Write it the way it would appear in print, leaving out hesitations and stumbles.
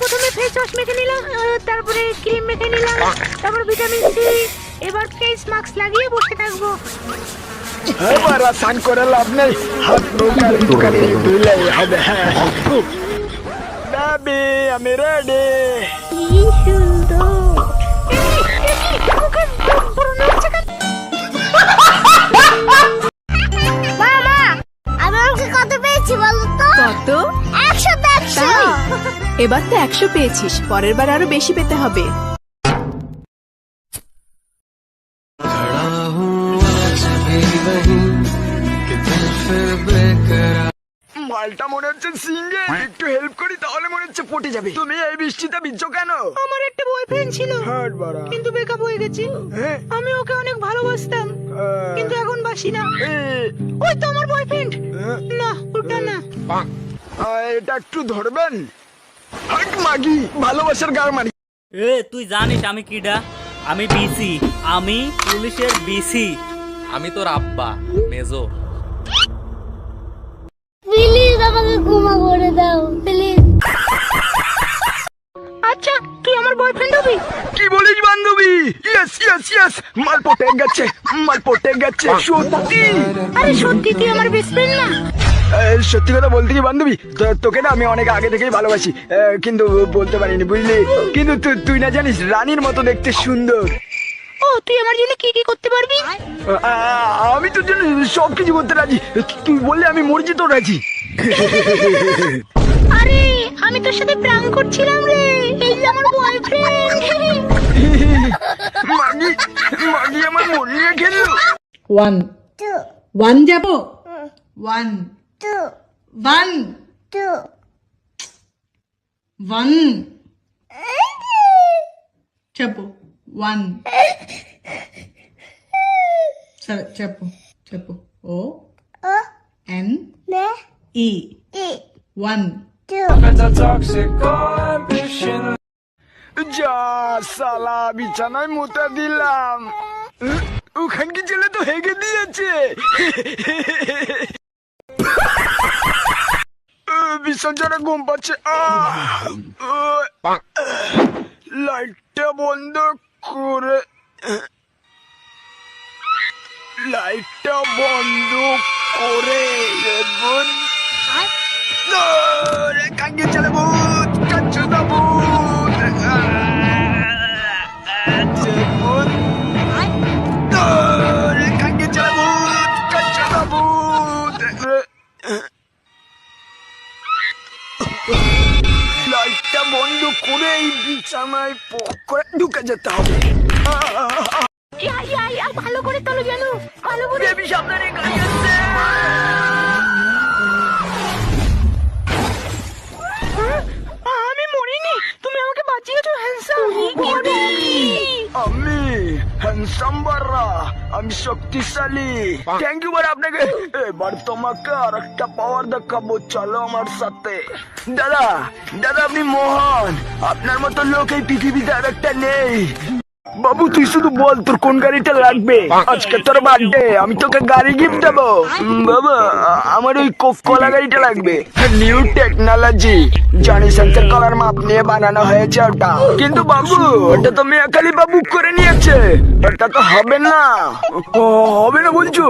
প্রথমে face wash মেখে নিলাম, তারপরে ক্রিম মেখে নিলাম, তারপর ভিটামিন সি। এবার ফেস মাস্ক লাগিয়ে বসে থাকবো। এবার স্নান করে লাভ নেই, হাত মুখ আর একটুখানি ধুলেই হবে। বেবি আমি রেডি। কি সুন্দর। মামা, আমি অঙ্কে কত পেয়েছি বলো তো? কত? 100 100। তাই? এবার তো 100 পেয়েছিস, পরের বার আরো বেশি পেতে হবে। মালটা মনে হচ্ছে সিঙ্গে, একটু হেল্প করি তাহলে মনে হচ্ছে পটে যাবে। তুমি এই বৃষ্টিতে ভিজছো কেন? আমার একটা বয়ফ্রেন্ড ছিল, হাট বাড়া। কিন্তু ব্রেকআপ হয়ে গেছে। হ্যাঁ? আমি ওকে অনেক ভালোবাসতাম, কিন্তু এখন বাসি না। ওই তো আমার বয়ফ্রেন্ড। না, ওটা না। এটা একটু ধরবেন? হাট মাগি, ভালোবাসার গার মারি। এ তুই জানিস আমি কিডা? আমি বিসি, আমি পুলিশের বিসি। আমি তোর আব্বা মেজর। প্লিজ আমাকে ক্ষমা করে দাও প্লিজ। আচ্ছা, তুই আমার বয়ফ্রেন্ড হবি? কি বলিস বান্ধবী? ইয়েস ইয়েস ইয়েস, মাল পটে গেছে, মাল পটে গেছে সত্যি। আরে সত্যি তুই আমার বেস্ট ফ্রেন্ড না? সত্যি কথা বলতে কি বান্ধবী, তোকে না আমি অনেক আগে থেকেই ভালোবাসি, কিন্তু বলতে পারিনি বুঝলি। কিন্তু তুই না জানিস রানীর মতো দেখতে সুন্দর। ও, তুই আমার জন্য কি কি করতে পারবি? আমি তোর জন্য সবকিছু করতে রাজি, তুই বললে আমি মরজি তো রাজি। আরে আমি তোর সাথে প্র্যাঙ্ক করছিলাম রে, এই যে আমার বয়ফ্রেন্ড। মাগি মাগি আমার মন নিয়ে খেললো। 1 2 1 যাবো 1 2 1 2 1 చెప్పు 1 సరే చెప్పు చెప్పు ఓ O N N E E 1 2 যা সালা বিছানায় মুতে দিলাম, ওখানকি ছেলে তো হেগে দিয়েছে। ভীষণ জোরে ঘুম পাচ্ছে। লাইটটা বন্ধ করে, লাইটটা বন্ধ করে কাঙ্গে চলে ভূত, কাচ্চু না ভূত, ভূত কাঙ্গে চলে ভূত, কাচ্চু না ভূত। লাইটটা বন্ধ করে এই বিছানায় পক করে ঢুকে যেতে হবে। ইয়া ইয়া ইয়া, ভালো করে তোলো যেন, ভালো করে। বেবি সামনে গাড়ি আসছে। আমি মরিনি, তুমি আমাকে বাঁচিয়েছো হ্যান্ডসাম। আমি হ্যান্ডসাম বাররা, আমি শক্তিশালী। থ্যাংক ইউ বার আপনাকে। এবার তোমাকে আর একটা পাওয়ার দেখাবো, চলো আমার সাথে। দাদা দাদা আপনি মহান, আপনার মতো লোক এই পৃথিবীতে আর একটা নেই। বাবু তুই শুধু বল তোর কোন গাড়িটা লাগবে, আজকে তোর বার্থডে, আমি তোকে গাড়ি গিফট দেবো। বাবা আমার ওই কোক কলা গাড়িটা লাগবে, নিউ টেকনোলজি, জনি সেন্সর কলার মাপ নিয়ে বানানো হয়েছে ওটা। কিন্তু বাবু ওটা তো মেয়াকালি বাবু করে নিয়েছে, ওটা তো হবে না। হবে না বলছো?